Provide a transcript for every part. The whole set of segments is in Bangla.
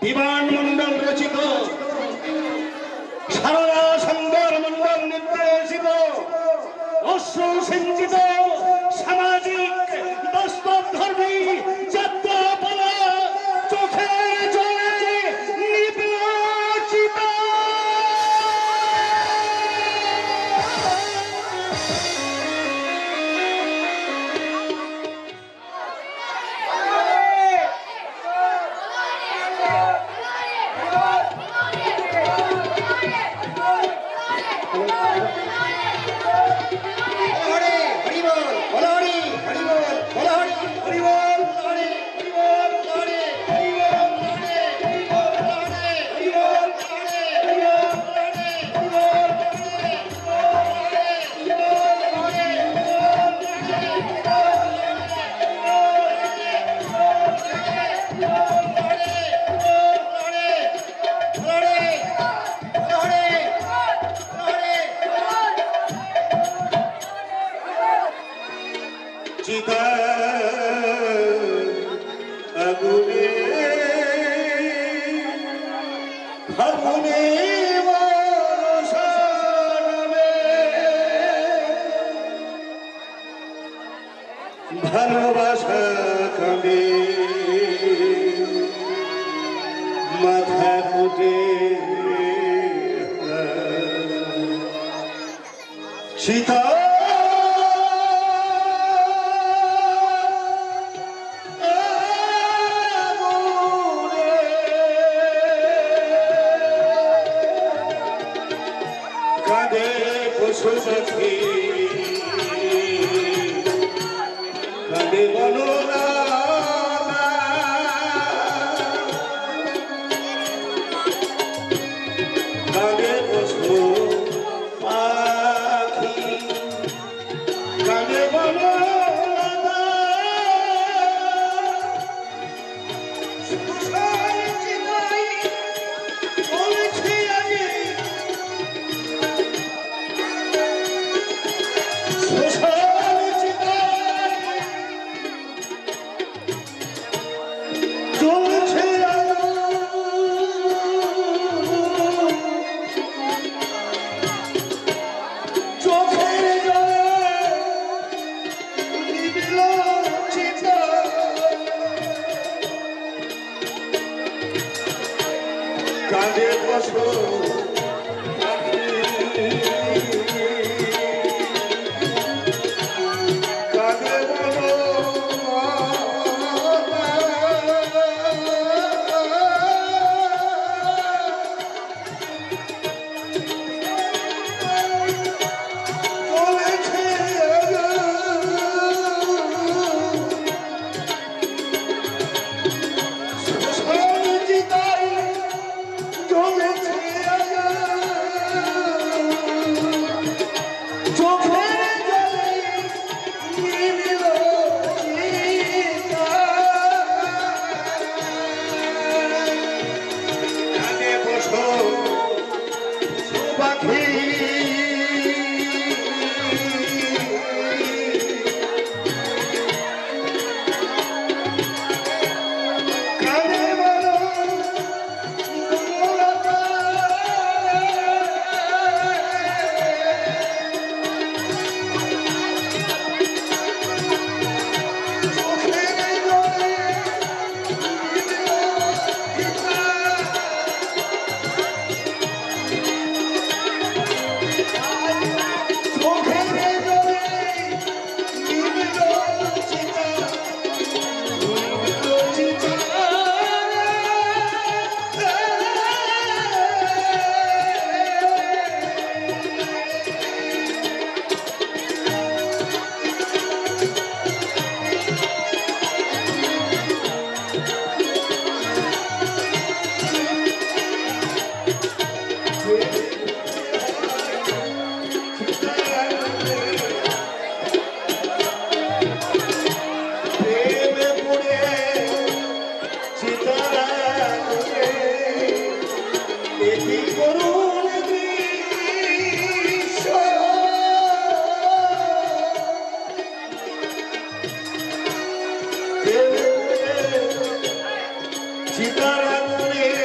বিমান মন্ডল রচিত সারদা সুন্দর মন্ডল নির্দেশিত অশ্রু সিঞ্চিত সামাজিক বাস্তব ধর্মী যাত্রাপালা চোখের জলে নির্বাচিত ভালোবাসা কাঁদে মাথা কুটে সীতা কাঁদে পশু পাখি কাঁদে বনরা কাঁদে পশু পাখি কাঁদে বনরা কাঁদে পশু কাঁদে সীতারামে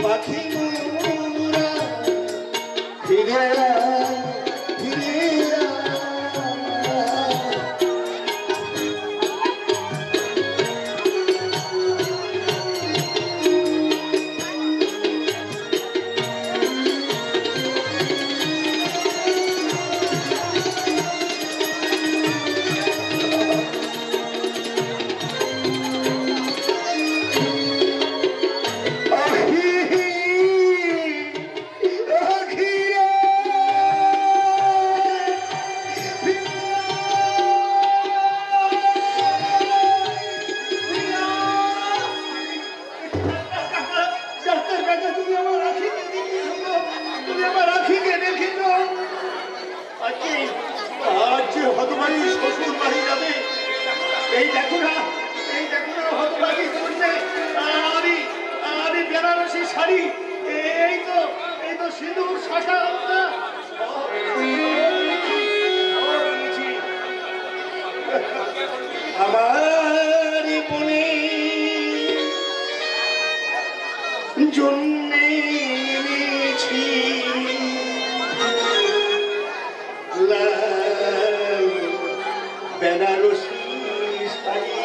পাখি মোরা ফিরে ফিরে আমার মনে জন্মেছি বেনারসি শাড়ি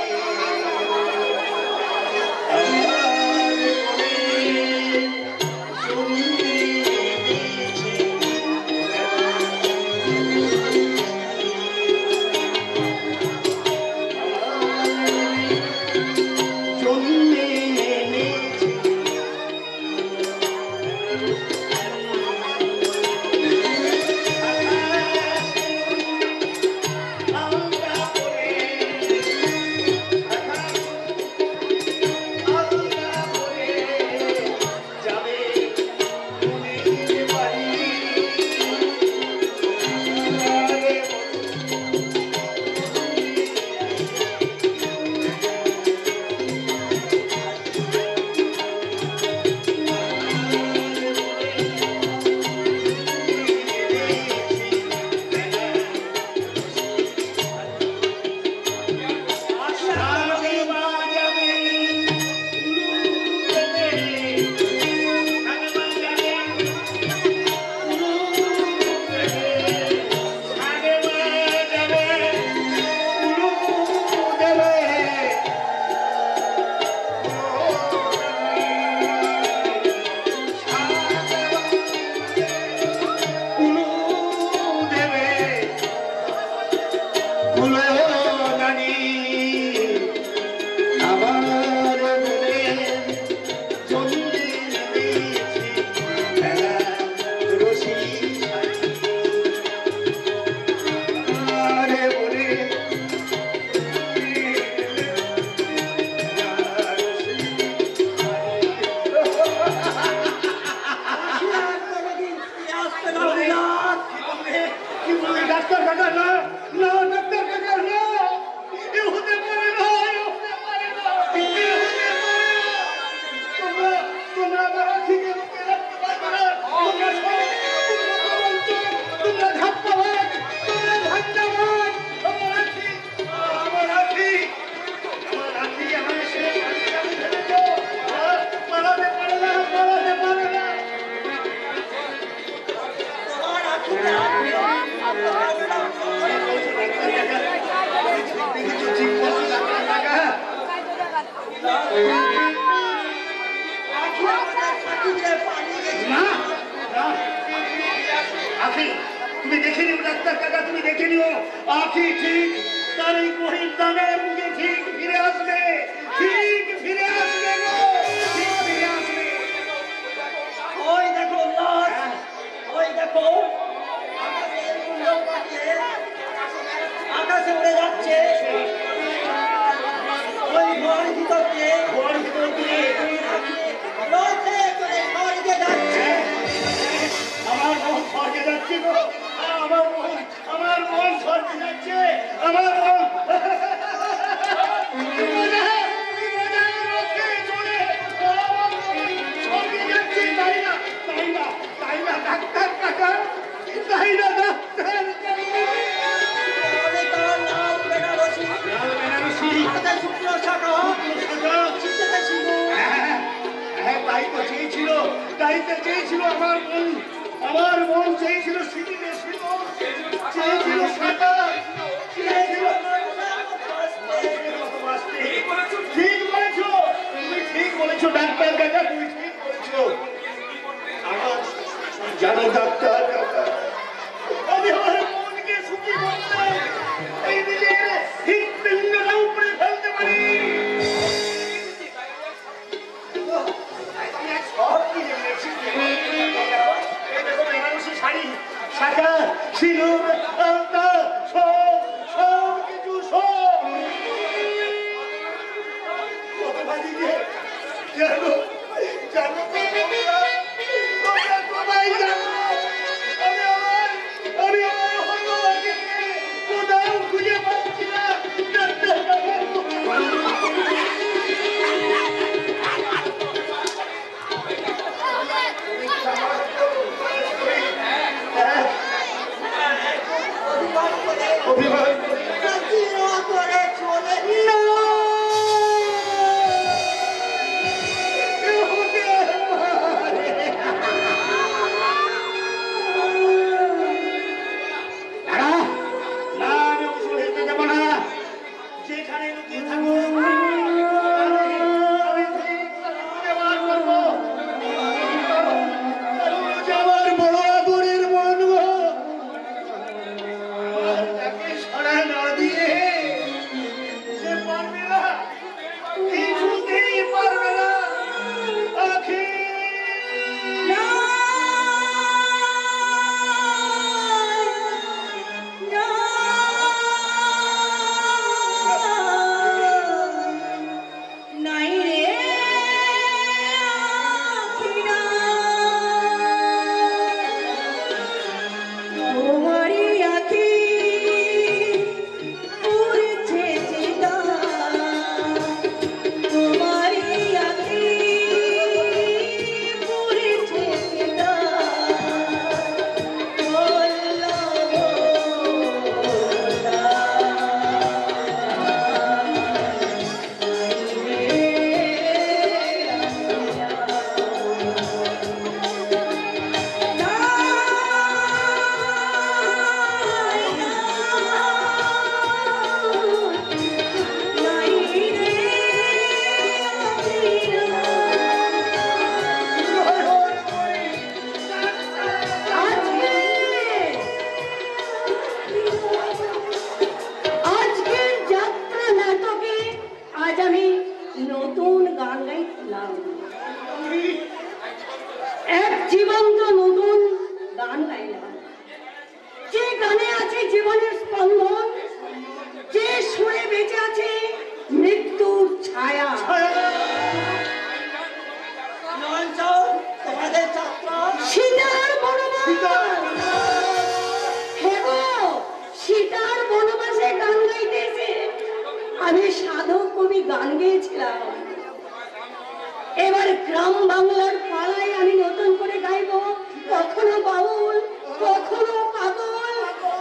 তুমি দেখে নিও ডাক্তার কাকা, তুমি দেখে নিও আখি ঠিক তার এই গরিব দামের মুখে ঠিক ফিরে আসবে, ঠিক ফিরে আসবে গো, ঠিক ফিরে আসবে। ওই দেখো নাচ, ওই দেখো আকাশে উড়ে যাচ্ছে, ওই ঘর ভিতর দিয়ে রথে করে স্বর্গে যাচ্ছে। আমার মন স্বর্গে যাচ্ছে গো, আমার মন স্বর্গে যাচ্ছে, আমার মন বাড়িতে চেয়েছিল আমার মন চেয়েছিল স্মৃতিতে চেয়েছিল সাঁতার, চেয়েছিল ঠিক বলেছো, তুমি ঠিক বলেছো ডাক্তার কাকা, তুমি ঠিক বলেছো। আমার জানো ডাক্তার কাকা, আমি আমার মনকে সুখী করতে এই নিজের হৃৎপিণ্ডটা উপরে ফেলতে পারি। সব কিনে নিয়েছি, এই দেখো বেনারসি শাড়ি, শাখা, সিঁদুর, আলতা, সব কিছু সব কত ভাজি দিয়ে জানো জানো তোমরা সবাই জানো আমি আমার ভগবানকে কোথাও খুঁজে পাচ্ছি না। অভিমান করে চলে না যেখানে লুকিয়ে থাকবো আমার বড় আদরের মন গো, তাকে সরা না দিয়ে সে পারবে না, কিছুতেই পারবে না। আখি আমি সাধক কবি গান গেয়েছিলাম, এবার গ্রাম বাংলার পাড়ায় আমি নতুন করে গাইব, কখনো বাউল, কখনো পাগল,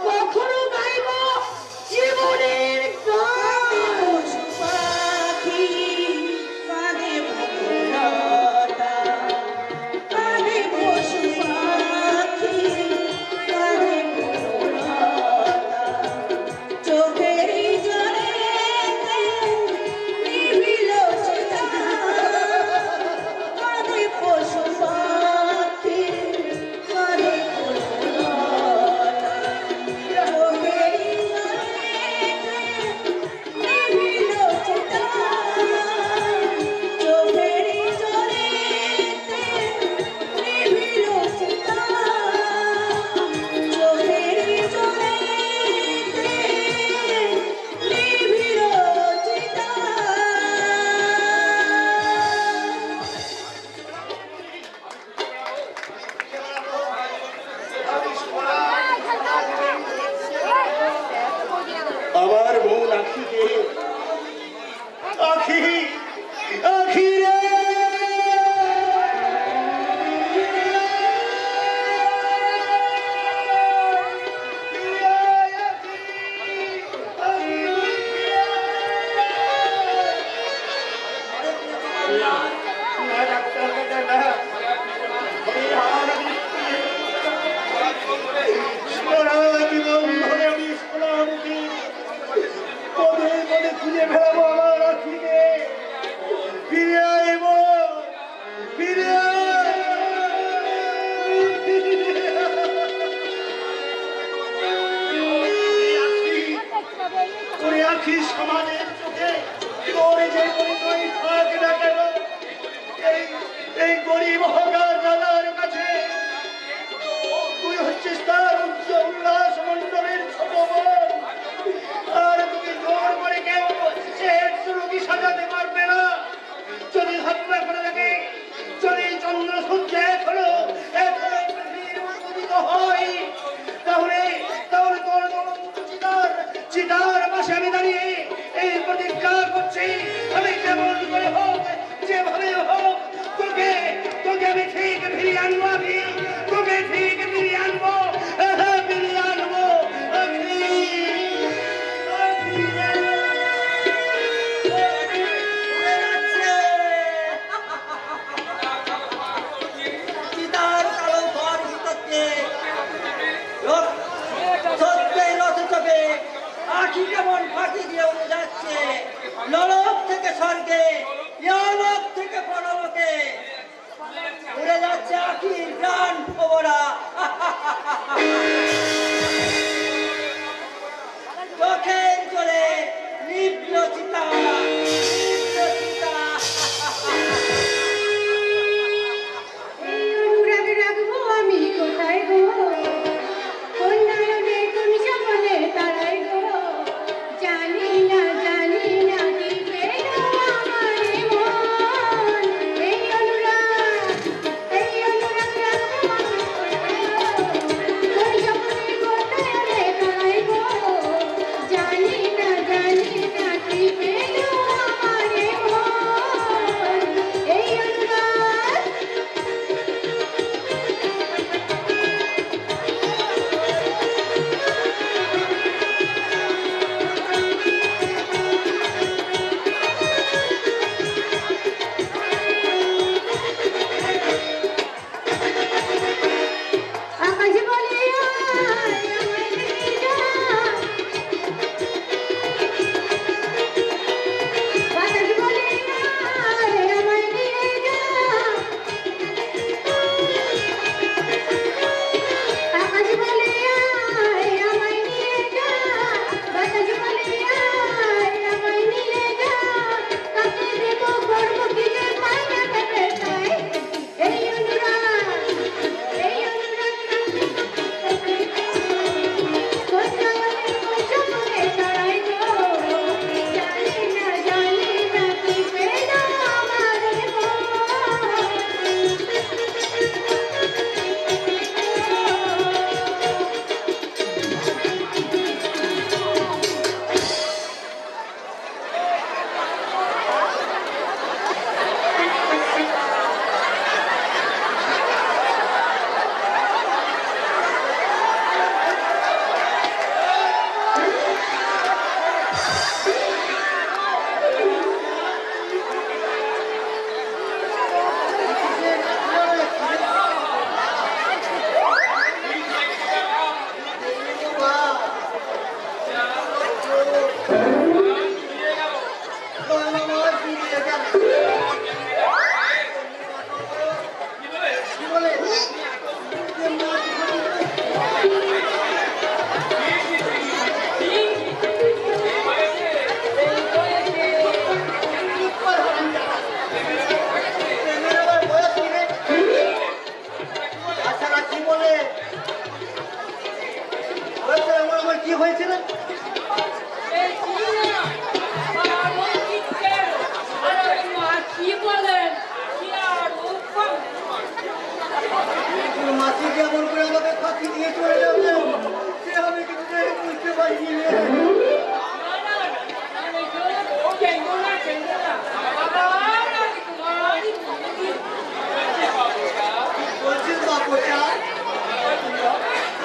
কখনো গাইব জীবনের গান। পাখি কাঁদে বনলতা, কাঁদে পশু পাখি, কাঁদে বনলতা, চোখের জলে নিভিল চিতা, কাঁদে পশু পাখি, কাঁদে বনলতা, চোখের জলে নিভিল চিতা, চোখের জলে নিভিল চিতা, চোখের জলে নিভিল চিতা। আমার মন আখিকে, আখি আখি রে না ডাক্তার কাকা না, সারা জীবন ধরে আমি সোনামুখী পদে পদে খুঁজে বেড়াবো আমার আখিকে। ফিরে আইব, ফিরে তোর আখি সমাজের চোখে তোর যে পরিচয় থাক না কেন, এই গরিব হকার দাদার কাছে তুই হচ্ছিস তার উচ্চ উল্লাস মন্ডলের ছোট বোন। আর তুমি জোর করে কেউ রোগী সাজাতে পারবে না। যদি হত্যা করে থাকে, যদি চন্দ্র সূর্য এখনো পৃথিবীর উদ্বোধিত হয়, তাহলে তাহলে তোর চিতার পাশে আমি দাঁড়িয়ে এই প্রতিজ্ঞা করছি, আমি কেমন করে হোক, যেভাবে হোক, তোকে আমি ঠিক ফিরিয়ে আনবো, আমি তোকে ঠিক ফিরিয়ে আনবো, ফিরিয়ে আনবো। আখি কেমন ফাঁকি দিয়ে উড়ে যাচ্ছে, নরক থেকে স্বর্গে, ইহলোক থেকে পরলোকে উড়ে যাচ্ছে আখির প্রাণ খবরা। চোখের জলে নিভল চিতা, নিভল চিতা। এই অনুরাগ রাখবো আমি কোথায় গো, কোন নয়নে কোন স্বপ্নে তারাই গো, জানি না কি পেল আমার মন। এই অনুরাগ রাখবো আমি কোথায় গো, কোন স্বপ্নে কোন নয়নে তারাই গো, জানি না কি পেল আমার মন। এই অনুরাগ আকাশ বলে আয় আমায় নিয়ে যা, বাতাস বলে আয় আমায় নিয়ে যা, আকাশ বলে আয় আমায় নিয়ে যা, বাতাস বলে আয় আমায় নিয়ে যা, কাকে দেব করব কি যে পাই না ভেবে তাই। এই অনুরাগ কোন নয়নে কোন স্বপ্নে তারাই গো, জানি না কি পেল আমার মন। কি হয়েছিল? মাসি যেমন করে আমাকে ফাঁকি দিয়ে চলে যাবে সে আমি কিন্তু বুঝতে পারিনি। বলছিস বাপটা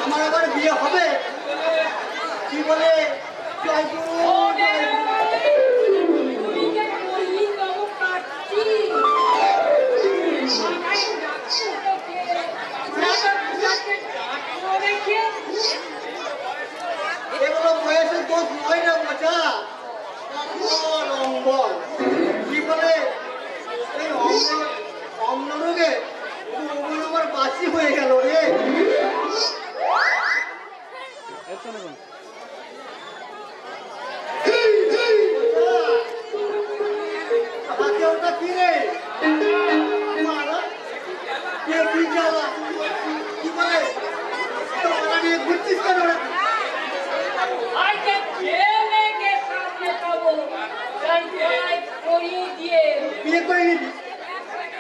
আমার আবার বিয়ে হবে? কি বলে জয় গুরু জয় গুরু।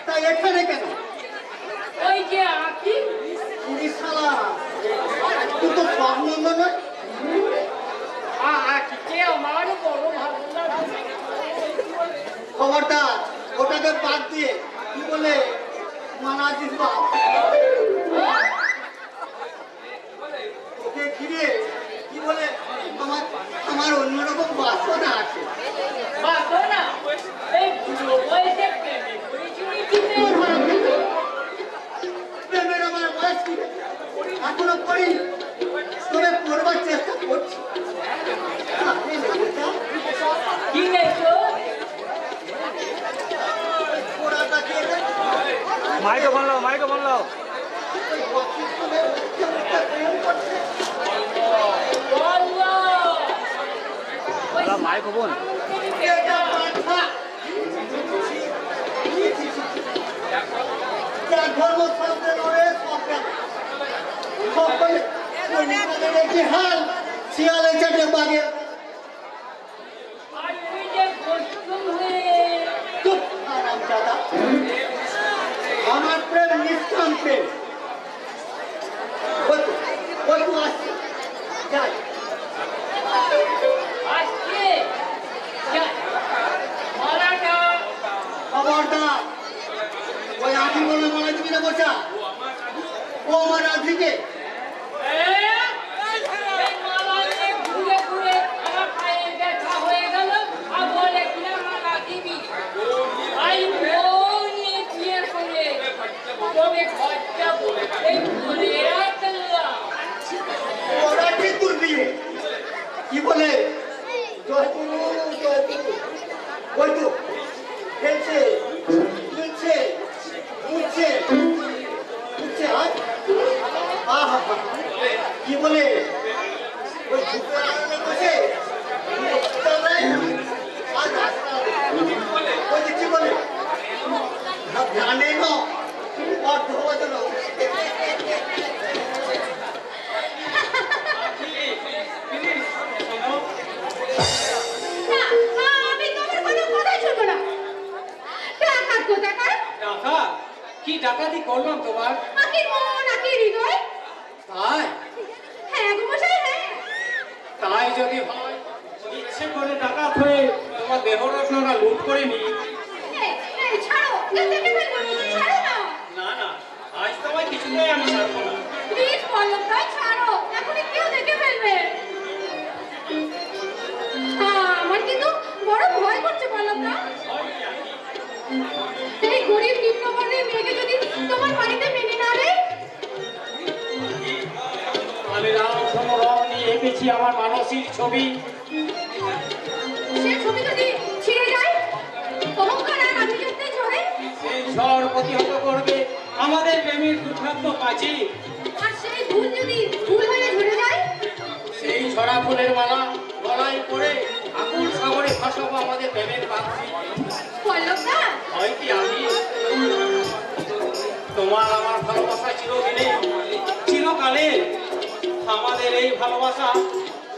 তাই এখানে কেন? ওই যে আঁকি শালা তুই তো সব মন্দ নয়। আঁকিকে আমার বড় ভালো লাগে। খবরদার ওটাকে বাদ দিয়ে কি বলে মানাজিস বাপ ওকে ঘিরে কি বলে আমার আমার অন্যরকম বাসনা আছে। বাবা না এই বুড়ো বয়সে প্রেমে পড়েছিলি কি তোর হাত থেকে প্রেমের আমার বয়স কি এখনো করিনি, তবে করবার চেষ্টা করছি। কি নেছো মাইকে বললো মাইক বোন শিয়ালে চাটে বাগে আর তুই যে বসতুম হয়ে চুপ আরাম দাদা। আমার প্রেম নিষ্কাম প্রেম। ওই তো আসছে যাই। আসছে মালাটা খবরদার ওই আধি বলে মারা দিবি না বসা। ও আমার আধিকে এই মালা নিয়ে ঘুরে ঘুরে আমার পায়ে ব্যথা হয়ে গেল আর বলে কিনা মালা দিবি আই বউ নিয়ে বিয়ে করে তবে খরচা এই বলে রাখলাম ওরা ঠিক করবি কি বলে জয় গুরু জয় গুরু। ওই তো খেলছে খেলছে উঠছে উঠছে হাত আহা কি বলে ওই ঝুঁকে আনন্দে বসে চালায় আর রাস্তা ওই যে কি বলে জানে না অর্ধ বদল না আমি তোমার কোনো কথাই শুনবো না। ডাকাত কোথাকার? টাকা কি ডাকাতি করলাম তোমার? আখির মন আখির হৃদয়। তাই হ্যাঁ গো মশাই হ্যাঁ। তাই যদি হয় ইচ্ছে করে ডাকাত হয়ে তোমার দেহরত্নরা লুট করে নি। এই ছাড়ো কেউ দেখে ফেলবে বলছি, ছাড়ো না। না আজ তোমায় কিছুতেই আমি ছাড়বো না। প্লিজ পল্লব ভাই ছাড়ো, এখনই কেউ দেখে ফেলবে। আমার কিন্তু বড় ভয় করছে পল্লব না। এই গরিব নিম্নবর্ণের মেয়েকে যদি তোমার বাড়িতে মেনে না নেয়, আমি রামধন রং নিয়ে এঁকেছি আমার মানসিক ছবি। সে ছবি যদি ছিঁড়ে যায়, অহংকার আর আভিজাত্যে ঝরে, সেই ঝড় প্রতিহত করবে আমাদের প্রেমের দুর্ভাগ্য পাচি। আর সেই ফুল যদি ফুল হয়ে ঝরে যায়, সেই ঝরা ফুলের মালা গলায় পরে আকুল সাগরে ভাসাবো আমাদের প্রেমের পাখি। পল্লব না হয় কি আমি তোমার আমার ভালোবাসা চিরদিনে চিরকালে আমাদের এই ভালোবাসা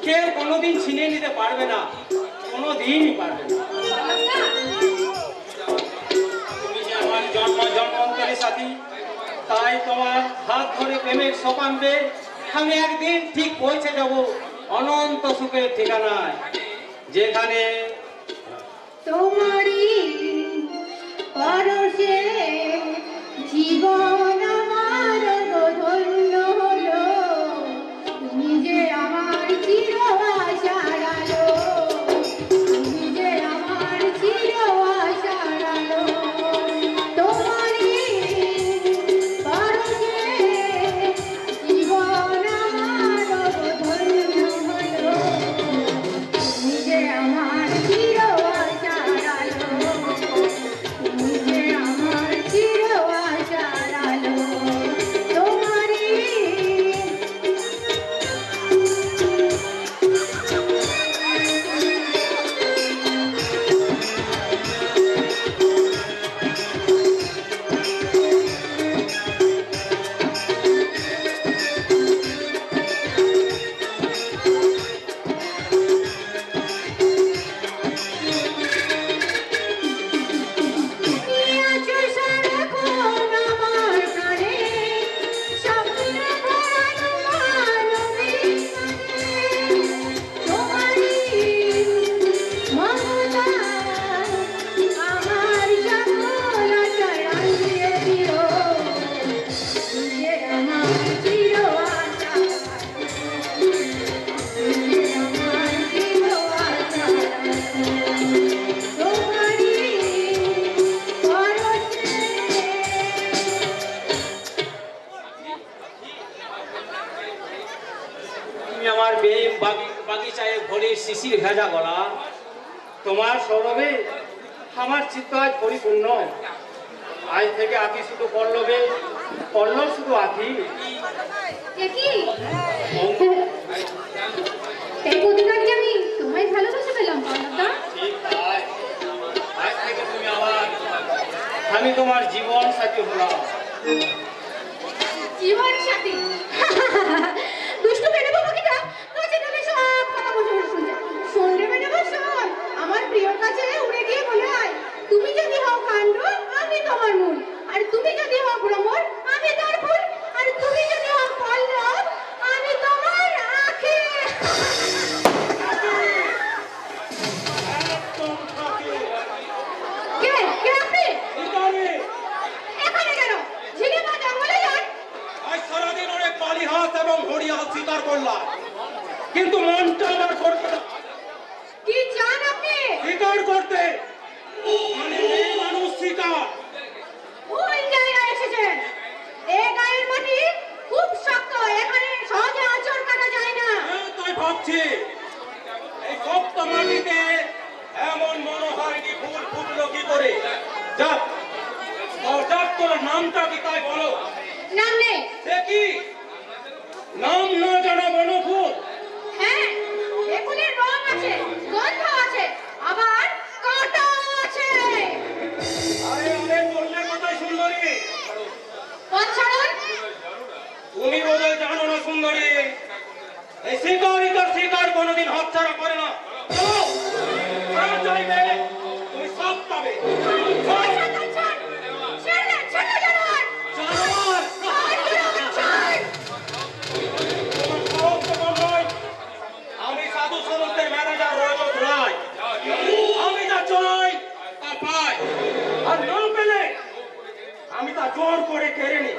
কেউ কোনোদিন ছিনিয়ে নিতে পারবে না, কোনোদিনই পারবে না। পল্লব না তুমি যে আমার জন্মান্তরের সাথী, তাই তোমার হাত ধরে প্রেমের সোপান পেয়ে আমি একদিন ঠিক পৌঁছে যাব অনন্ত সুখের ঠিকানায়, যেখানে তোমারই পরশে জীবন আমার ধন্য হলো, তুমি যে আমার চির আশার আলো, তুমি যে আমার চির আশার আলো। তোমারই পরশে জীবন আমার ধন্য হলো, তুমি যে আমার চির আশার আলো, তুমি যে আমার শিশির ভেজা গলা, তোমার সৌরভে আমার চিত্ত আজ পরিপূর্ণ। আজ থেকে আঁকি শুধু পল্লবে, পল্লব শুধু আঁকি। এই প্রতিকার যে আমি তোমায় ভালোবাসে পেলাম পল্লবদা। ঠিক তাই, আজ থেকে তুমি আমার, আমি তোমার জীবন সাথী হলাম। জীবন সাথী? দুষ্টু মেয়ে বাবাকিটা কাছে থেকে সব কথা বসে বসে শুনছে। শুনলে মেয়ে বাবা শোন, আমার প্রিয়র কাছে উড়ে গিয়ে বলে আয়, তুমি যদি হও কাণ্ড আমি তোমার মূল, আর তুমি যদি হও ভ্রমর আমি তার ফুল, আর তুমি যদি হও পল্লব আমি তোমার আঁখি। কে কে আপনি? এখানে কেন? ঝিলে বা জঙ্গলে যান। আজ সারাদিন অনেক বালিহাত এবং হরিয়াল শিকার করলাম, কিন্তু মনটা আমার করছে না কি চান আপনি? শিকার করতে। মানে এই মানুষ শিকার। ভুল জায়গায় এসেছেন। এই গায়ের মাটি খুব শক্ত, এখানে সহজে আঁচড় কাটা যায় না। হ্যাঁ, তাই ভাবছি এই শক্ত মাটিতে এমন মনে হয়নি ফুল ফুটলো কি করে। যাক, যাক, তোর নামটা কি তাই বলো। নাম নেই। সে কি নাম না জানা বনফুল? হ্যাঁ, এ ফুলের রং আছে, গন্ধ আছে, আবার কাঁটা আছে। আরে আরে, বললে কোথায় সুন্দরী? পথ ছাড়ুন। তুমি বোধহয় জানো না সুন্দরী, এই শিকারিকার শিকার কোনোদিন হাতছাড়া করে না। চলো, যা চাইবে তুমি সব পাবে। ছাড়, ছাড়, ছাড়। ছেড়ে, ছেড়ে জানোয়ার। জানোয়ার! ছাড়, জানোয়ার, ছাড়। তোমার সাহস তো কম নয়। আমি সাধু সমুদ্রের ম্যানেজার রজত রায়। আমি যা চাই তা পাই, আর না পেলে আমি তা জোর করে কেড়ে নিই।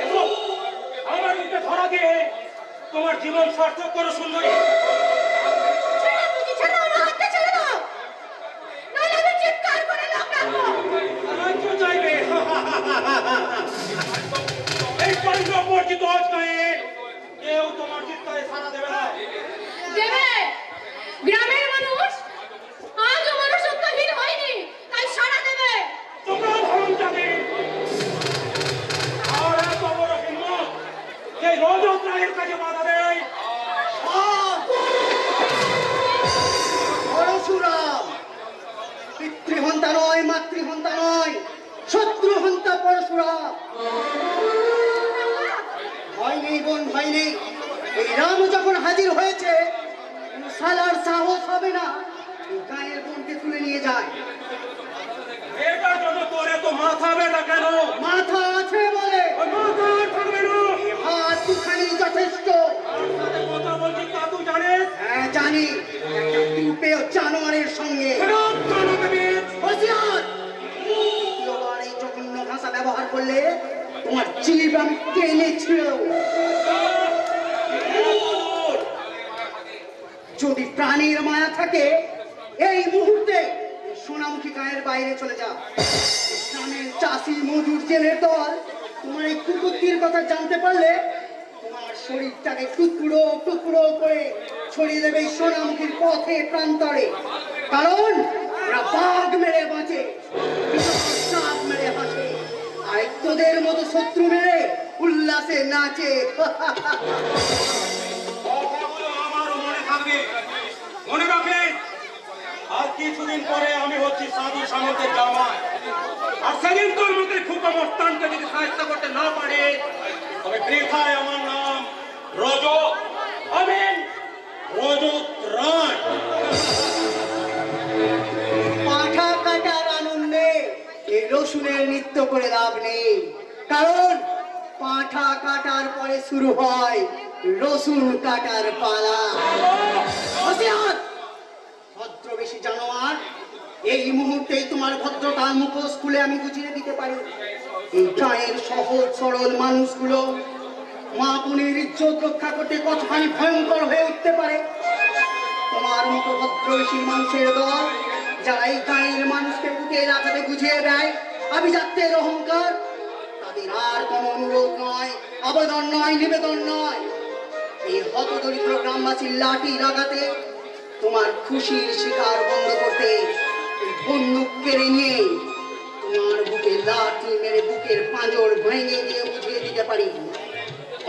এসো, আমার মুখে ধরা দিয়ে তোমার জীবন সার্থক করো সুন্দরী। ছেড়ে বুঝি, ছেড়ে, আমার হাতটা ছেড়ে দাও। নাহলে আমি চিৎকার করে লোক ডাকবো। সাহায্য চাইবে? এই পরিচর্যিত অধ্যায়ে কেউ তোমার চিত্তায় সাড়া দেবে না। দেবে। গ্রামের মানুষ আজও মনুষ্যত্বহীন হয়নি, তাই সাড়া দেবে। তোমরা ধরুন যাবে আর এত বড় হিম্মত যে রজত রায়ের কাছে বাধা দেয়। পরশুরাম পিতৃহন্তা নয়, মাতৃহন্তা নয়, শত্রুহন্তা পরশুরাম। ভয় নেই বোন, ভয় নেই। এই রাম যখন হাজির হয়েছে, কোন সালার সাহস হবে না এই গায়ের বোনকে তুলে নিয়ে যায়। এটার জন্য তোর এত মাথা ব্যথা কেন? মাথা আছে বলে ওই মাথা আর থাকবে না। এই হাত দুখানি যথেষ্ট। তার সাথে কথা বলছি তা তুই জানিস? হ্যাঁ জানি, একটা রূপে জানোয়ারের সঙ্গে। ফেরত জানো দেবী। হুঁশিয়ার! দ্বিতীয়বার এই জঘন্য ভাষা ব্যবহার করলে তোমার জিভ আমি টেনে ছিঁড়ে দেবো। যদি প্রাণীর মায়া থাকে এই মুহূর্তে সোনামুখী গায়ের বাইরে চলে যা। গ্রামের চাষি মজুর জেলের দল তোমার এই কুকুরটির কথা জানতে পারলে তোমার শরীরটাকে টুকরো টুকরো করে ছড়িয়ে দেবে এই সোনামুখীর পথে প্রান্তরে। কারণ ওরা বাঘ মেরে বাঁচে, সাপ মেরে হাসে, আর তোদের মতো শত্রু মেরে উল্লাসে নাচে। কথাগুলো আমারও মনে থাকবে। মনে রাখিস, আর কিছুদিন পরে আমি হচ্ছি সাধু সামন্তের জামাই। আর সেদিন তোর মধ্যে খুকামস্তানকে যদি সাহায্য করতে না পারে, তবে বৃথায় আমার নাম রজত। আমিন রজত রায়। পাঠা কাটার আনন্দে এই রসুনের নৃত্য করে লাভ নেই, কারণ পাঠা কাটার পরে শুরু হয় রসুন কাটার পালা। হুঁশিয়ার! ভদ্রবেশী জানোয়ার, এই মুহূর্তেই তোমার ভদ্রতার মুখোশ খুলে আমি বুঝিয়ে দিতে পারি। এই গায়ের সহজ সরল মানুষগুলো মা বোনের ইজ্জত রক্ষা করতে কতখানি ভয়ঙ্কর হয়ে উঠতে পারে। তোমার মতো ভদ্রবেশী মানুষের দল যারা এই গায়ের মানুষকে বুকে রাখাতে বুঝিয়ে দেয় আভিজাত্যের অহংকার, তাদের আর কোনো অনুরোধ নয়, আবেদন নয়, নিবেদন নয়। এই হতদরিদ্র গ্রামবাসীর লাঠি লাগাতে, তোমার খুশির শিকার বন্ধ করতে এই বন্দুক কেড়ে নিয়ে তোমার বুকে লাঠি মেরে বুকের পাঁজর ভেঙে দিয়ে বুঝিয়ে দিতে পারি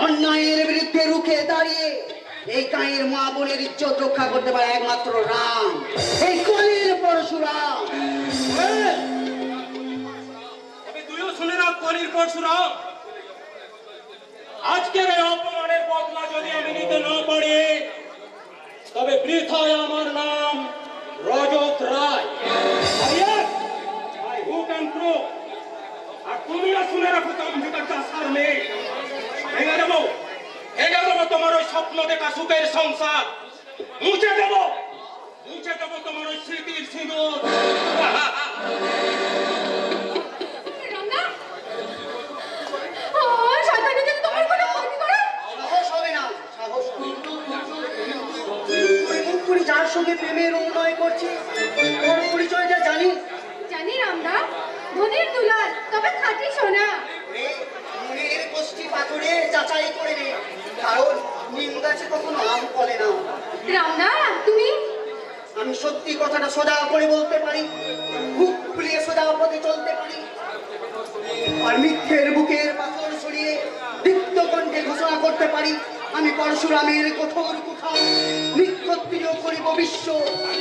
অন্যায়ের বিরুদ্ধে রুখে দাঁড়িয়ে এই গাঁয়ের মা বোনের ইজ্জত রক্ষা করতে পারে একমাত্র রাম, এই কলির পরশুরাম। তুইও শুনে রাখ কলির পরশুরাম, আজকের এই অপমানের বদলা যদি আমি নিতে না পারি তবে বৃথায় আমার নাম রজত রায়। আর তুমিও শুনে রাখো কম্পিউটার চাষার মেয়ে, ভেঙে দেবো তোমার ওই স্বপ্ন দেখা সুখের সংসার, মুছে দেবো তোমার ওই স্মৃতির সিঁদুর। যার সঙ্গে প্রেমের অভিনয় করছি ওর পরিচয়টা জানি? জানি রামদা, ধনের দুলাল, তবে খাঁটি সোনা। মনের গোষ্ঠী পাথরে যাচাই করে নে, কারণ নিম গাছে কখনো আম ফলে না। রামদা তুমি? আমি সত্যি কথাটা সোজা করে বলতে পারি, বুক ফুলিয়ে সোজা পথে চলতে পারি, আর মিথ্যের বুকের পাথর সরিয়ে দীপ্ত কণ্ঠে ঘোষণা করতে পারি আমি পরশুরামের কঠোর কুঠার নিক্ষত্রিয় করিব বিশ্ব,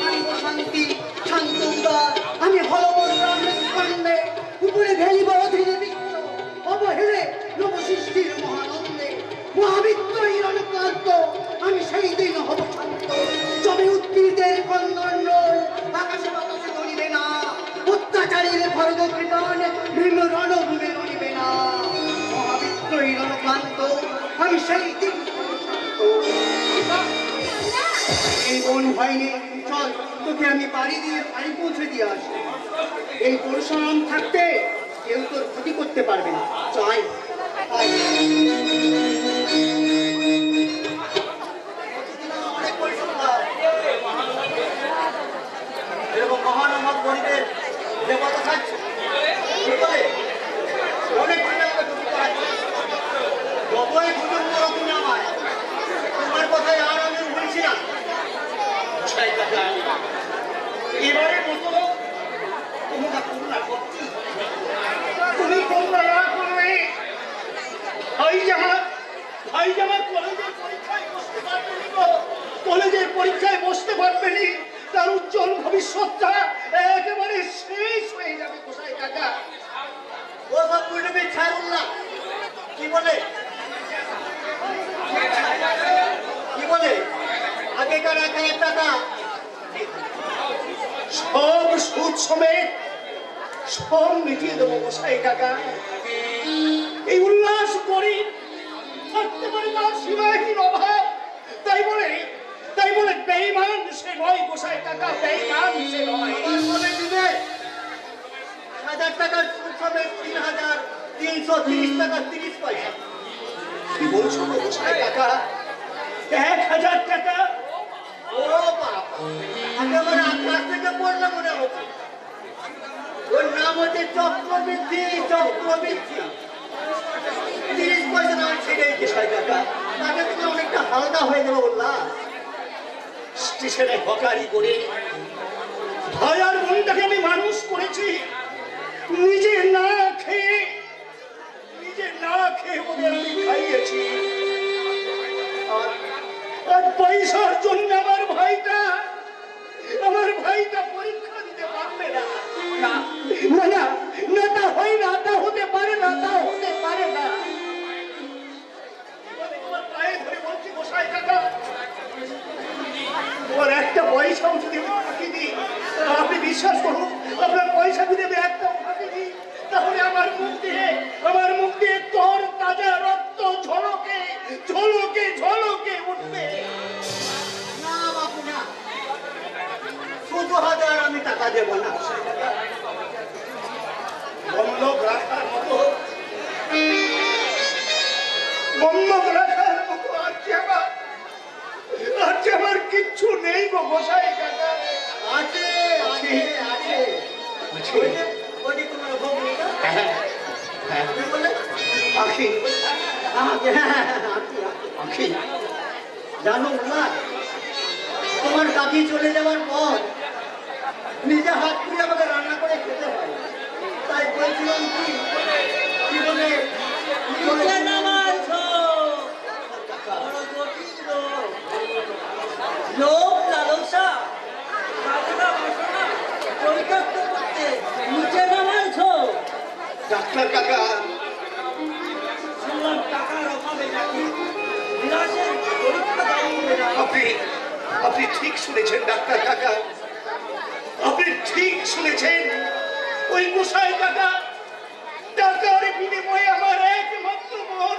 আনিব শান্তি শান্ত উদার। আমি হলবর রামের খণ্ডে উপরে ঢেলিব অধীনে বিশ্ব, অবহেলে নবসৃষ্টির মহানন্দে মহাবিত্রহীন অনুক্রান্ত আমি সেই দিন হব শান্ত, যবে উৎকৃতের কন্দন আকাশে বাতাসে ধরিবে না, অত্যাচারীর খর্গ কৃপণ ভীম রণভূমে রণিবে না, মহাবিত্রহীন অনুক্রান্ত আমি সেই দিন। এই বোন ভাইনে চল, তোকে আমি বাড়ি পৌঁছে দিয়ে আসি। এই পরশুরাম থাকতে কেউ তোর ক্ষতি করতে পারবে না, চাই। এরকম মহানমক গরিবের দেবতা থাকছে অনেক যতই খুঁজুন করো তুমি আমায়, তোমার কথায় আর আমি বলছি না। এবারে মতো তুমি করুণা না করবে। ভাই জামার কলেজের পরীক্ষায় বসতে পারবেনি গো, কলেজের পরীক্ষায় বসতে পারবেনি, তার উজ্জ্বল ভবিষ্যৎটা একেবারে শেষ হয়ে যাবে গোসাই কাকা। ও সব বুঝবে ছাড়ুল্লাহ কি বলে আগেকার 1000 টাকা সব সুদ সমেত সব মিটিয়ে দেবো গোসাই কাকা। এই উল্লাস করি থাকতে পারে না সীমাহীন অভাব, তাই বলে বেঈমান সে নয় গোসাই কাকা, বেঈমান সে নয়। বলে দিবে 1000 টাকার সুদ সমেত 3330 টাকা 30 পয়সা। কি বলছো গোসাই কাকা? 1000 টাকা? ও বাবা, একেবারে আকাশ থেকে পড়লো মনে হচ্ছে। ওর নাম হচ্ছে চক্রবৃদ্ধি। 30 পয়সা দাম ছেড়ে গোসাই কাকা, তাকে তুমি অনেকটা হালকা হয়ে যাবে বললাম। স্টেশনে হকারি করে ভাই আর বোনটাকে আমি মানুষ করেছি, নিজে না খেয়ে ওদের আমি খাইয়েছি। আর পয়সার জন্য আমার ভাইটা পরীক্ষা দিতে পারবে না। তা হয় না, তা হতে পারে না। তোমার পায়ে ধরে বলছি গোসাই কাকা, তোমার একটা পয়সাও যদি আমি ফাঁকি দিই, আপনি বিশ্বাস করুন, আপনার পয়সা যদি আমি একটা ফাঁকি দিই, তাহলে আমার মুখ দিয়ে তোর তাজা রক্ত ঝলকে উঠবে। না বাপু না, শুধু 1000 আমি টাকা দেবো না। বন্ধক রাখার মতো আর যে আমার কিচ্ছু নেই গো গোসাই কাকা। আছে ওই তোমার ভগ্নি না? তুমি বললে আখি আখি জানো না, তোমার কাকি চলে যাওয়ার পর নিজে হাত দিয়ে আমাকে রান্না করে খেতে হয়। তাই বলছিলাম কি বলে নিচে নামাইছো বড় জটিল লোক লালসা কামনা বাসনা পরিত্যক্ত করতে নিচে নামাইছো। ডাক্তার কাকা, শুনলাম টাকার অভাবে নাকি বিলাসের পরীক্ষা দাঁড়িয়ে না। আপনি ঠিক শুনেছেন ডাক্তার কাকা, আপনি ঠিক শুনেছেন। ওই গোসাই কাকা টাকার বিনিময়ে আমার একমাত্র বোন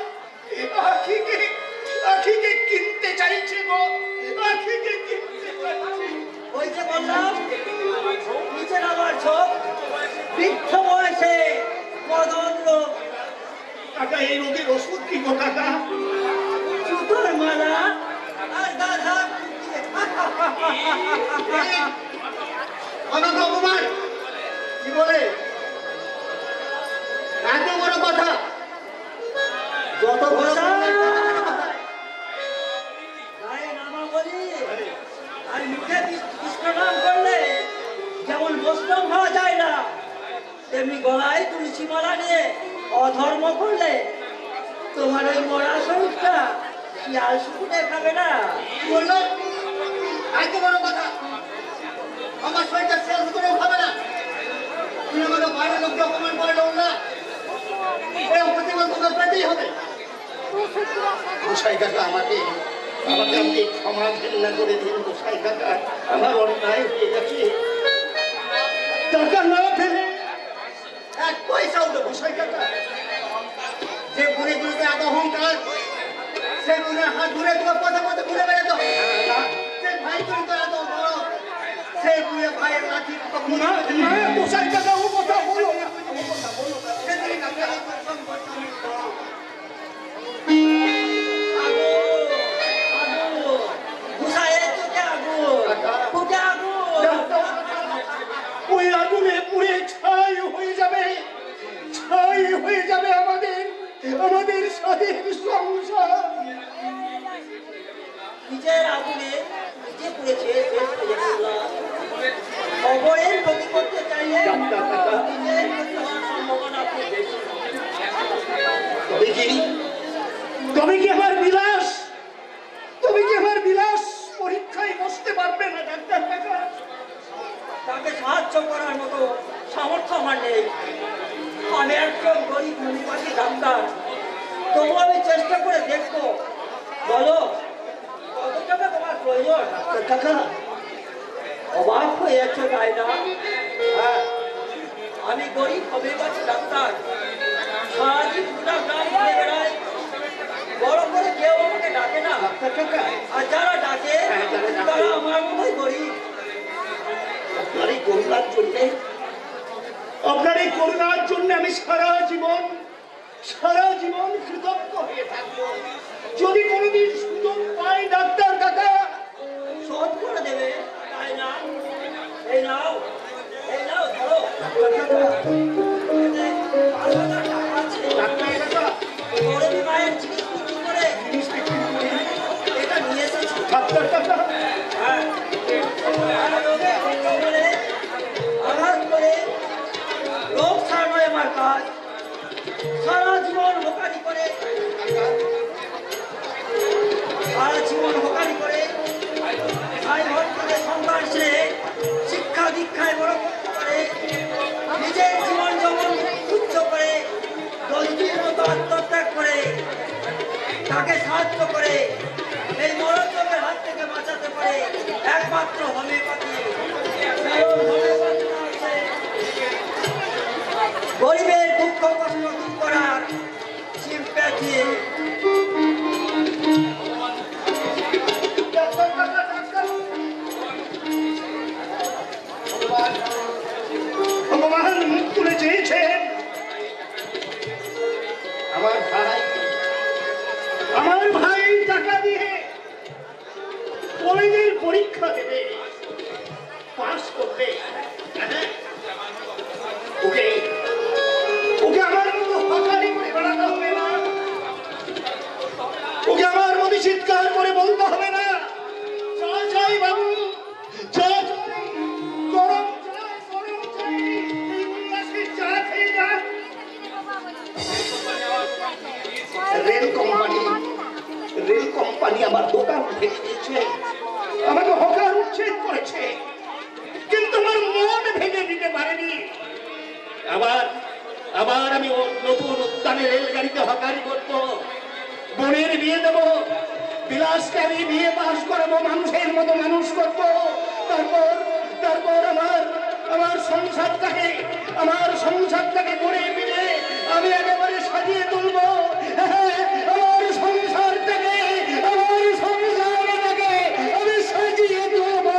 আখিকে কিনতে চাইছে গো, আখিকে কিনতে চাইছে। ওই যে বললাম নিচে নামাইছো বৃদ্ধ বয়সে মদন রোগ। কাকা এই রোগের ওষুধ কি গো কাকা? জুতোর মালা আর গাধা অনেক অপমান কি বলে এত বড় কথা, যত বড় গায়ে নামা বলি আর মুখে কৃষ্ণ নাম করলে যেমন বৈষ্ণব হওয়া যায় না, তেমনি গলায় তুলসী মালা নিয়ে অধর্ম করলে তোমার ওই মরা শরীরটা শিয়াল শুকুনে খাবে না। বললো এত বড় কথা, আমার শরীরটা শেষ করেও খাবে না। তুমি আমাকে বাইরের লোককে অপমান করলো না, এই প্রতিবাদ তোমার পেতেই হবে। গোসাই কাকা আমাকে ক্ষমা ঘেন্না করে দিন গোসাই কাকা, আমার অন্যায় হয়ে গেছে। টাকা না পেলে এক পয়সাও দেবো। গোসাই কাকা, যে ঘুরে ঘুরে এত অহংকার, সে ঘুরে হাত ঘুরে তোমার পথে পথে ঘুরে বেড়াতো। সে ভাই করে তো এত বড়, সে ঘুরে ভাইয়ের লাঠি না না গোসাই কাকা ও কথা বলো না, ওই আগুনে পুড়ে ছাই হয়ে যাবে আমাদের স্বাধীন সংসার। নিজের আগুনে নিজে পুড়েছে শেষ হয়ে গেলাম। খবরের ক্ষতি করতে চাইলে নিজের ক্ষতি হওয়ার সম্ভাবনা আপনি বেশি। তবে কি আমার বিলাস পরীক্ষায় বসতে পারবে না ডাক্তার কাকা? তাকে সাহায্য করার মতো সামর্থ্য আমার নেই। আমি একজন গরিব মুনিবাসী ডাক্তার, তবু আমি চেষ্টা করে দেখবো। বলো কত টাকা তোমার প্রয়োজন? ডাক্তার কাকা অবাক হয়ে যাচ্ছ তাই না? হ্যাঁ, আমি গরিব মুনিবাসী ডাক্তার, সারাদিন গোটা গ্রাম ঘুরে বেড়াই। বড় করে কেউ আমাকে ডাকে না। ডাক্তার কাকা, আর যারা ডাকে তারা আমার মতোই গরিব। আপনার এই করুণার জন্য আমি সারা জীবন কৃতজ্ঞ হয়ে থাকবো। যদি কোনোদিন সুযোগ পাই ডাক্তার কাকা, শোধ করে দেবে তাই না? এই নাও ধরো। এতে 5,000 টাকা আছে। ডাক্তার কাকা গরিবী মায়ের জিনিস বিক্রি করে এটা নিয়ে এসেছি। ডাক্তার কাকা হ্যাঁ, আর রোগে ভুক্ত করে আঘাত করে রোগ সারানোই আমার কাজ। সারা জীবন হোকারি করে ভাই ভক্তকে সন্তান সে শিক্ষা দীক্ষায় বড় করতে পারে, নিজের জীবন যেমন উচ্চ করে দলটির মতো আত্মত্যাগ করে তাকে সাহায্য করে এই মরণের হাত থেকে বাঁচাতে পারে একমাত্র হোমিওপ্যাথি। গরিবের দুঃখ কষ্ট দূর করার সিম্প্যাথি। ভগবান মুখ তুলে চেয়েছেন আমার ভাই টাকা দিয়ে কলেজের পরীক্ষা দেবে, পাস করবে। ওকে আমার মতো হকারি করে বেড়াতে হবে না। আমার দোকান ভেঙে দিয়েছে, আমাকে হকার উচ্ছেদ করেছে, কিন্তু আমার মন ভেঙে দিতে পারেনি। আবার আবার আমি নতুন উদ্যানে রেলগাড়িতে হকারি করবো, বোনের বিয়ে দেবো, বিলাসকারী বিয়ে পাশ করাবো, মানুষের মতো মানুষ করবো। তারপর তারপর আমার সংসারটাকে গড়ে মিলে আমি একেবারে সাজিয়ে তুলবো। আমার সংসারটাকে আমি সাজিয়ে তুলবো,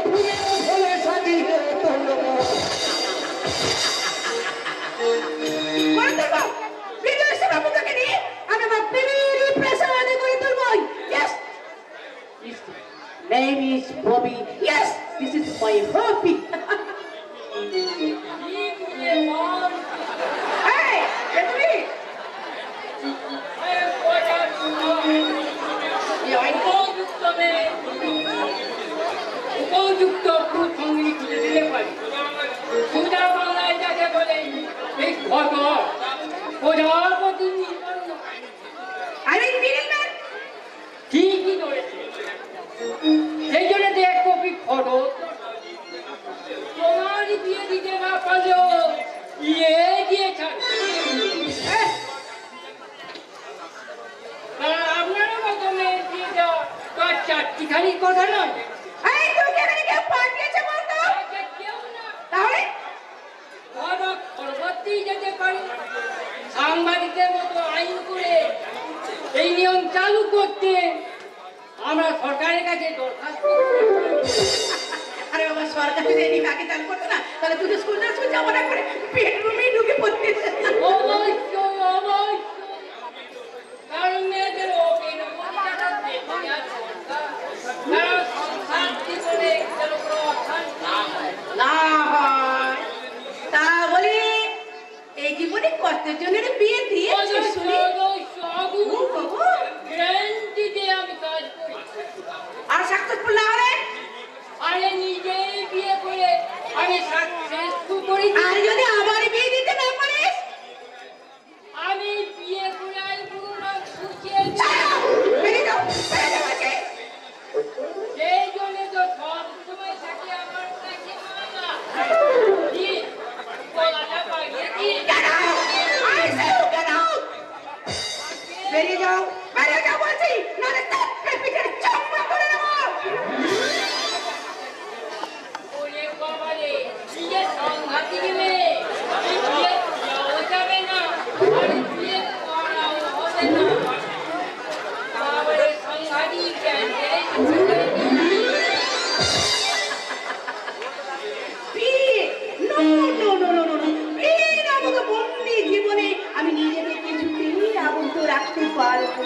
ফুলে সাজিয়ে তুলবো। Name is Bobby. Yes, this is my hobby. Hey, get me. উপযুক্ত প্রসঙ্গে খুঁজে দিতে পারি। সোজা বাংলায় যাকে বলে এই ঘটক প্রজাপতি ঠিকই ধরেছে। সেই জন্য যে কপি ঘটক তোমারই বিয়ে দিতে না পারলেও ইয়ে দিয়ে ছাড়বে। আপনারও মতো মেয়ে দিয়ে দেওয়া তার চারটিখানির কথা নয়। সাংবাদিকের মতো আইন করে এই নিয়ম চালু করতে আমরা সরকারের কাছে দরখাস্ত। আরে বাবা, সরকার যদি এই কাকে চালু করতো না, তাহলে তুই স্কুল না স্কুল যাবো না করে বেডরুমে ঢুকে পড়তে। অবশ্যই অবশ্যই, কারণ মেয়েদের অভিনবতাটা দেখে আর সরকার তারা সংসার জীবনে যেন কোনো অশান্তি না হয় তা বলি এই জীবনে কতজনের বিয়ে দিয়েছি শুনি। আমি কাজ করি আর সাকসেসফুল না হলে আরে নিজেই বিয়ে করে আমি সাকসেসফুল করি। আর যদি আমার বিয়ে দিতে না পারিস, আমি বিয়ে করে আই পুরো নাম সুচিয়ে বেরিয়ে যাও, বেরিয়ে যাও আজকে। সেই জন্য তো সব সময় থাকে আমার কাছে মামা কি বলাটা পাইয়ে কি বেরিয়ে যাও, বেরিয়ে যাও বলছি, নাহলে তোর পিঠের চামড়া করে নেবো। ওরে বাবা রে, বিয়ে সংঘাতি গেলে বিয়ে যাওয়া যাবে না, আর বিয়ে করাও হবে না। বাবারে সংঘাতি ক্যান্সেলে আমি নিজেকে কিছুতেই আবদ্ধ রাখতে পারবো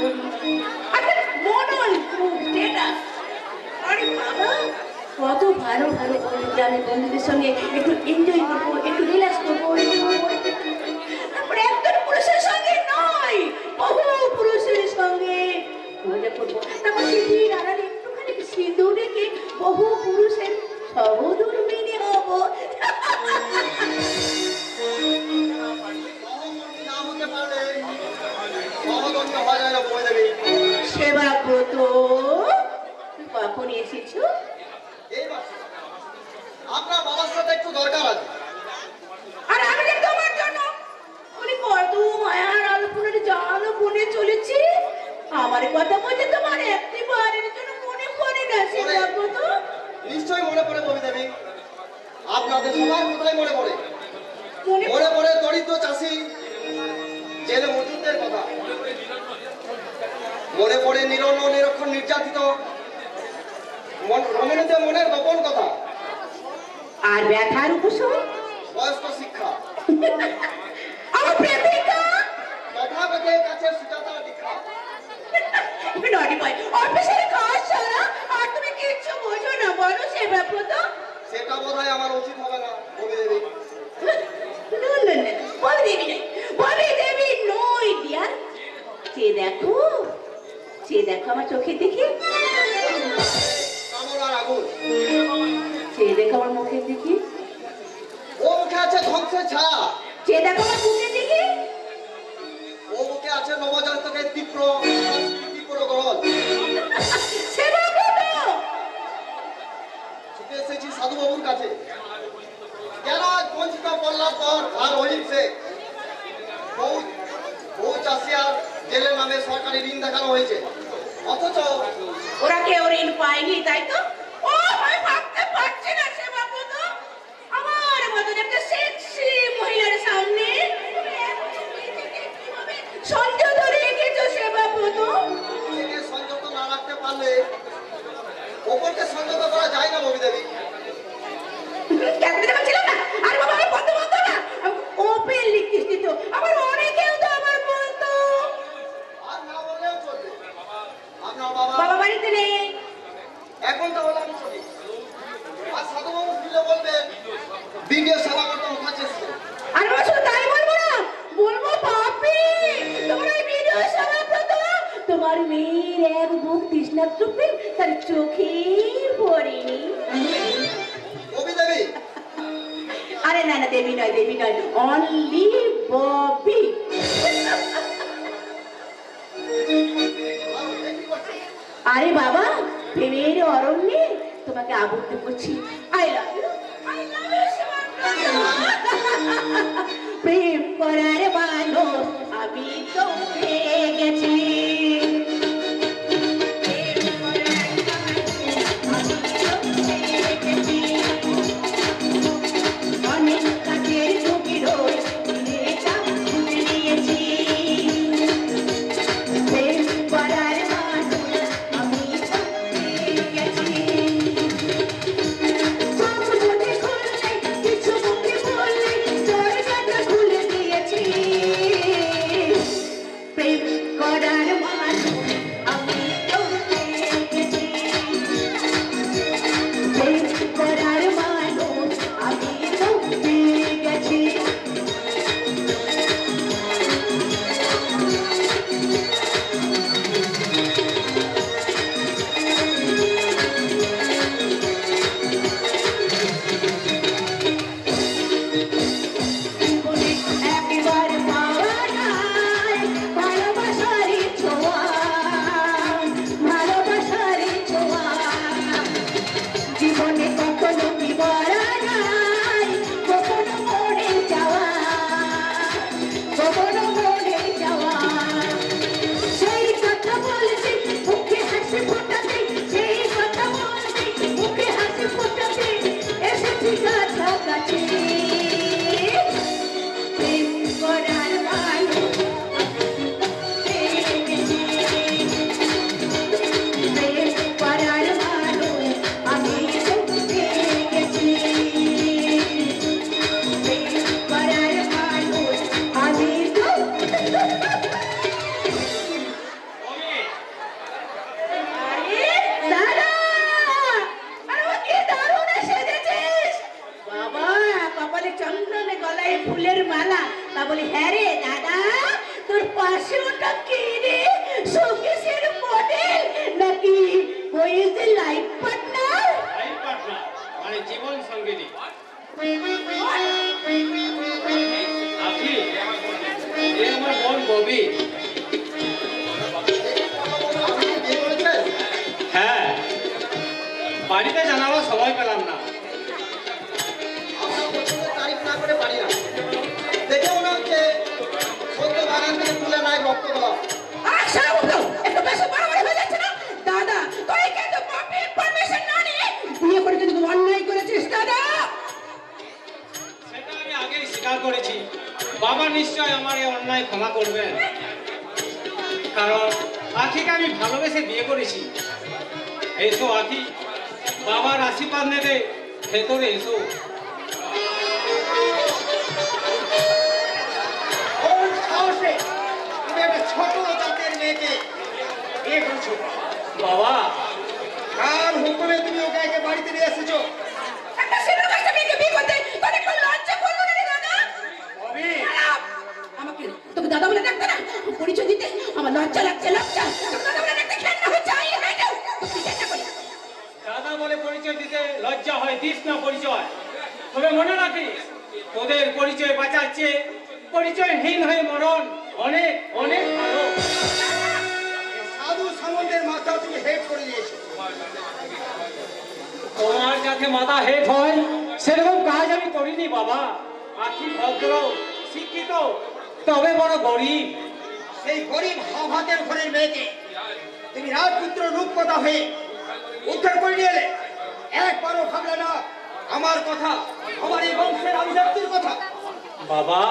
কত ভালো ভালো গ্রামের বন্ধুদের সঙ্গে একটু এনজয় করবো, একটু রিল্যাক্স করবো, তারপরে একজন পুরুষের সঙ্গে নয়, বহু পুরুষের সঙ্গে মজা করবো। তারপর সিঁদুর আড়ালে একটুখানি সিঁদুর রেখে বহু পুরুষের সহদূর মেনে হবো। সেবাব্রত, কখন এসেছো? আপনার বাবার সাথে একটু দরকার আছে। আর আমি যে তোমার জন্য উনি কত মায়ার আলোপনের জাল বনে চলেছি, আমার কথা বলতে তোমার একটি বারের জন্য মনে পড়ে না সেবাব্রত? নিশ্চয়ই মনে পড়ে ববি দেবী, আপনাদের সবার কোথায় মনে পড়ে? মনে পড়ে দরিদ্র চাষি জেলে মজুরদের কথা, মনে পড়ে নিরন্ন নিরক্ষণ নির্যাতিত রমণীদের মনের গোপন কথা, আর ব্যথার উপশম বয়স্ক শিক্ষা, আমার প্রেমিকা কথা বেঁধে কাছে সুজাতার দীক্ষা। নটি বয় অফিসের কাজ ছাড়া আর তুমি কিচ্ছু বোঝো না, বলো সেবাব্রত? সেটা বোধহয় আমার উচিত হবে না ববি দেবী। ববি দেবী নয়, ববি দেবী নয় ডিয়ার। চেয়ে দেখো, চেয়ে দেখো আমার চোখে দেখি, কামড়ার আগুন। চেয়ে দেখো আমার মুখের দেখি, ও মুখে আছে ধ্বংসের ছায়া। চেয়ে দেখো আমার বুকের দেখি, ও মুখে আছে নবজাতকের তীব্র তীব্র গরজ। বাবুর কাছে। কেন আজ বঞ্চিত করলাম পর আর হইছে বহু চাষি আর জেলের নামে সরকারি ঋণ দেখানো হয়েছে, অথচ ওরা কেউ ঋণ পায়নি, তাই তো? ও আমি ভাবতে পারছি না সেবাপদ, আমার মতন একটা সেক্সি মহিলার সামনে সংযত রেখেছো সেবাপদ। নিজেকে সংযত না রাখতে পারলে ওপরকে সংযত করা যায় না ববি দেবী। আর বাবা আমি বলতে বলতো না, ওপেন লিখিস দিত, আবার অনেকেও তো আমার বলতো। আর না বললেও চলবে। আপনার বাবা বাবা বাড়িতে নেই এখন তাহলে আমি চলি। আর সাধুবাবু ফিরে বলবেন বিডিও সেবা করতে ওখানে চেষ্টা। আর বাবা শুধু তাই বলবো না, বলবো বাপি তোমার ওই ভিডিও সভাপত তোমার মেয়ের এক বুক তৃষ্ণার্ত প্রেম তার চোখে পড়েনি। ববি দেবী আরে না না, দেবী নয় দেবী নয়, অনলি ববি। আরে বাবা প্রেমের অরণ্যে তোমাকে আবদ্ধ করছি। I love you, I love you প্রেম করার মানুষ আমি তো পেয়ে গেছি। অনেক কাজের ঝুঁকি রই বুঝে নিয়েছি। প্রেম করার মানুষ আমি তো পেয়ে গেছি। চোখ যদি খুললে কিছু মুখে বললে দরজাটা খুলে দিয়েছি। প্রেম করার মানুষ আমি তো পেয়ে গেছি। প্রেম করার মানুষ আমি তো পেয়ে গেছি। জীবনে একবার পাওয়া যায় ভালোবাসারই ছোঁয়া, ভালোবাসারই ছোঁয়া। জীবনে কখনো কি বলা যায় কখনো মরে যাওয়া, কখনো মরে যাওয়া। সেই কথা বলছি মুখে হাসি ফোটাতে, সেই কথা বলছি মুখে হাসি ফোটাতে এসেছি কাছাকাছি। প্রেম করার মানুষ পেয়ে গেছি। প্রেম করার মানুষ আমি তো পেয়ে গেছি। প্রেম করার মানুষ আমি তো আরে দাদা, আরে ও কি দারুণ সেজেছিস বাবা, কপালে চন্দনে গলায় ফুলের মালা। তা বলি হ্যাঁ রে দাদা, তোর পাশে ওটা কি রে? শোকেসের মডেল নাকি বইয়ের লাইফ পার্টনার? মানে জীবন সঙ্গিনী আখি, এ আমার বোন ববি। আপনি বিয়ে করেছেন? হ্যাঁ, বাড়িতে জানাবার সময় পেলাম না। আপনার পছন্দের তারিফ না করে পারি না। দেখে মনে হচ্ছে সত্য বাগান থেকে তুলে নাই রক্ত দেওয়া। আচ্ছা বলো, একটু বেশি বাড়াবাড়ি হয়ে যাচ্ছে না? দাদা তুই কিন্তু বাপের পারমিশন না নিয়ে বিয়ে করে কিন্তু অন্যায় করেছিস দাদা। সেটা আমি আগেই স্বীকার করেছি। বাবা নিশ্চয় আমার এই অন্যায় ক্ষমা করবেন, কারণ আখিকে আমি ভালোবেসে বিয়ে করেছি। এসো আখি, বাবার আশীর্বাদ নেবে, ভেতরে এসো। কোন সাহসে তুমি একটা ছোট জাতের মেয়েকে বিয়ে করেছো? বাবা, কার হুকুমে তুমি ওকে একে বাড়িতে নিয়ে এসেছো? একটা সিনেমাকে বিয়ে করতে তোর একটু লজ্জা করলো না রে দাদা? ববি, আমাকে তোকে দাদা বলে ডাকতে না, পরিচয় দিতে আমার লজ্জা লাগছে, লজ্জা। তোকে দাদা বলে ডাকতে ঘেন্না হচ্ছে, আই হাইট তুই ঘেন্না করি। দাদা বলে পরিচয় দিতে লজ্জা হয়, দিস না পরিচয়। তবে মনে রাখিস, তোদের পরিচয় বাঁচাচ্ছে পরিচয়হীন হয়ে মরণ অনেক অনেক ভালো। সাধু সামন্তের মাথা তুমি হেড করে দিয়েছো। তোমার যাতে মাথা হেট হয় সেরকম কাজ আমি করিনি বাবা। আখি ভদ্র শিক্ষিত, তবে বড় গরিব। সেই গরিব হাতের ঘরের মেয়েকে তুমি রাজপুত্র রূপকথা হয়ে উদ্ধার করে নিয়ে এলে, একবারও ভাবলে না আমার কথা, আমার এই বংশের আভিজাত্যের কথা? বাবা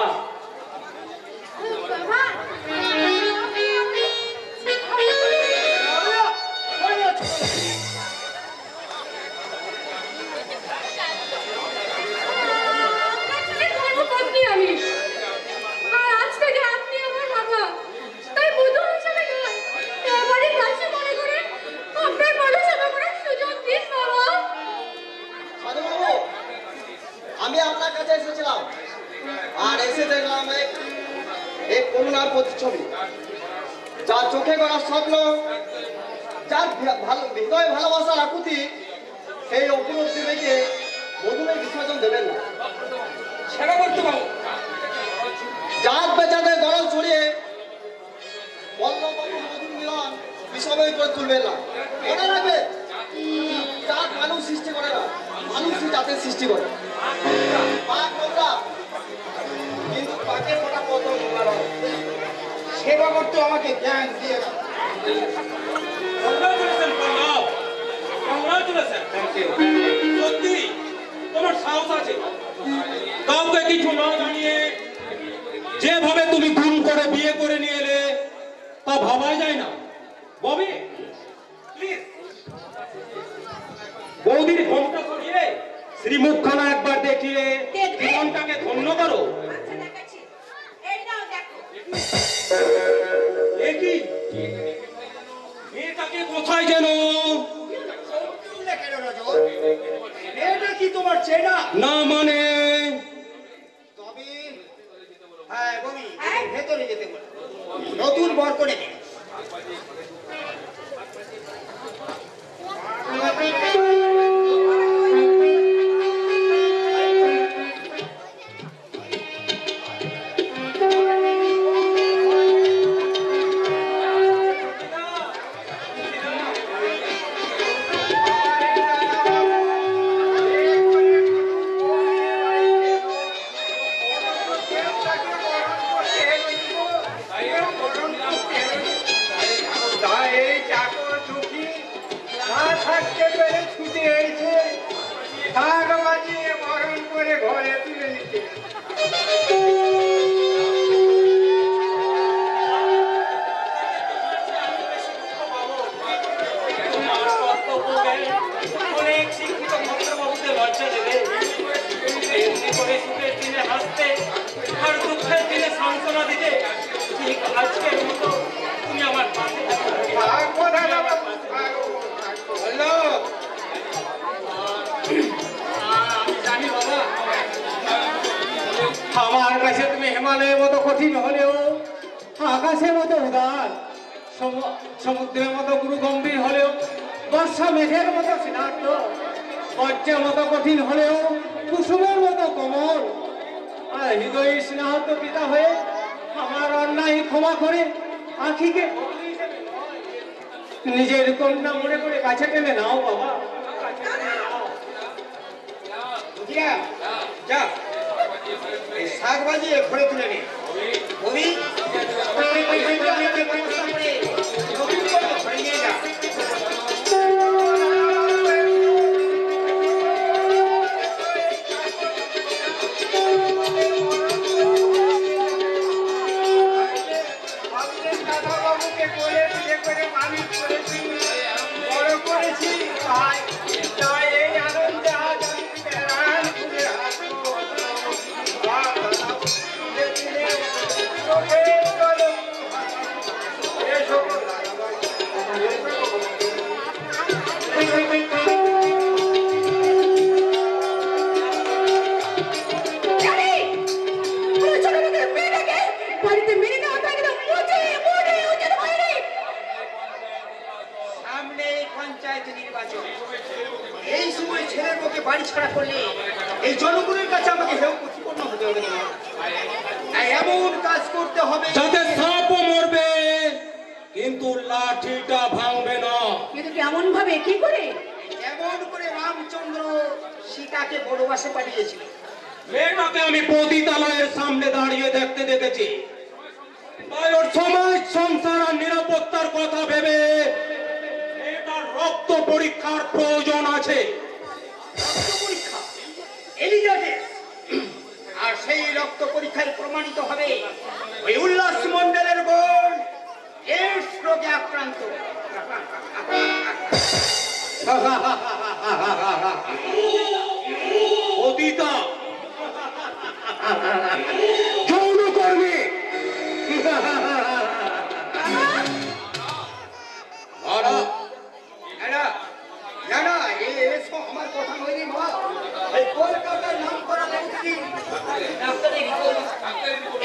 ধর্মপত্নী আমি, আর আজ থেকে আপনি আমার বাবা। তাই বধূ হিসেবে নয়, এবারে কাছে মনে করে আপনার বড় সেবা করার সুযোগ দিন বাবা। সাধুবাবু, আমি আপনার কাছে এসেছিলাম আর এসে দেখলাম এক করুণার প্রতিচ্ছবি। যার চোখে গড়া স্বপ্ন, যার হৃদয় ভালোবাসার আকুতি, সেই অপূর্ব দেবীকে মধুমে বিসর্জন দেবেন না। সেবা করতে পারো। জাত বেচাতে গরল ছড়িয়ে বল্লভবাবু মধুর মিলন বিষময় করে তুলবেন না। মনে রাখবে, জাত মানুষ সৃষ্টি করে না, মানুষই জাতের সৃষ্টি করে। পাক নোংরা, কিন্তু পাকে ফোটা কত নোংরা নয়। সেবা করতে আমাকে জ্ঞান দিয়ে না। কংগ্রাচুলেশন পল্লব, কংগ্রাচুলেশন। সত্যি তোমার সাহস আছে। কাউকে কিছু না জানিয়ে যেভাবে তুমি গুণ করে বিয়ে করে নিয়ে এলে তা ভাবাই যায় না। ববি প্লিজ বৌদির ঘোমটা সরিয়ে শ্রীমুখখানা একবার দেখিয়ে জীবনটাকে ধন্য করো। আচ্ছা দেখাচ্ছি, এই নাও দেখো। কি মেয়েটাকে কোথায় যেন এটা কি তোমার চেনা? না মানে তবে হ্যাঁ বমি, ভেতরে যেতে বলো, নতুন বর করে দে। অনেক শিক্ষিত ভদ্রবাবুদের লজ্জা দেবে। এমনি করে সুখের দিনে হাসতে আর দুঃখের দিনে সান্ত্বনা দিতে ঠিক আজকের মতো তুমি আমার পাশে আমি জানি বাবা, আমার কাছে তুমি হিমালয়ের মতো কঠিন হলেও আকাশের মতো উদার, সমুদ্রের মতো গুরু গম্ভীর হলেও বর্ষা মেঘের মতো সিদ্ধার্থ, বজ্রের মতো কঠিন হলেও কুসুমের মতো কোমল, আর হৃদয় স্নেহত পিতা হয়ে আমার অন্যায় ক্ষমা করে আখিকে নিজের কন্যা মনে করে কাছে টেনে নাও বাবা। যা শাক বাজিয়ে ঘরে তুলে নে। বমি ঘরে নিয়ে যা। দাদাবাবুকে করে বিয়ে করে মানুষ করেছি, বড় করেছি, তাই এই আনন্দে আজ আমি প্রাণ খুলে আসবো। চোখের জলে এসো বাড়িতে মেনে নেওয়া থাকে না, সামনে পঞ্চায়েত নির্বাচন, এই সময় ছেলের পক্ষে বাড়ি ছাড়া করলে এই জনগণের কাছে আমাকে হেয় প্রতিপন্ন হতে হবে না। তাই এমন কাজ করতে হবে যাতে সাপও মরবে কিন্তু লাঠিটা ভাঙবে না। কিন্তু কেমন ভাবে কি করে? যেমন কেমন করে রামচন্দ্র সীতাকে বনবাসে পাঠিয়েছিল? মেয়েটাকে আমি পতিতালয়ের সামনে দাঁড়িয়ে দেখতে দেখেছি, তাই ওর সমাজ সংসার আর নিরাপত্তার কথা ভেবে মেয়েটার রক্ত পরীক্ষার প্রয়োজন আছে। রক্ত পরীক্ষা এলিজাবেথ, আর সেই রক্ত পরীক্ষায় প্রমাণিত হবে ওই উল্লাস মন্ডলের বোন এইডস রোগে আক্রান্ত। পতিতা যৌনকর্মী, আমার কথা নয় মা, এই কলকাতার নাম করা ডাক্তারি,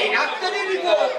এই ডাক্তারি রিপোর্ট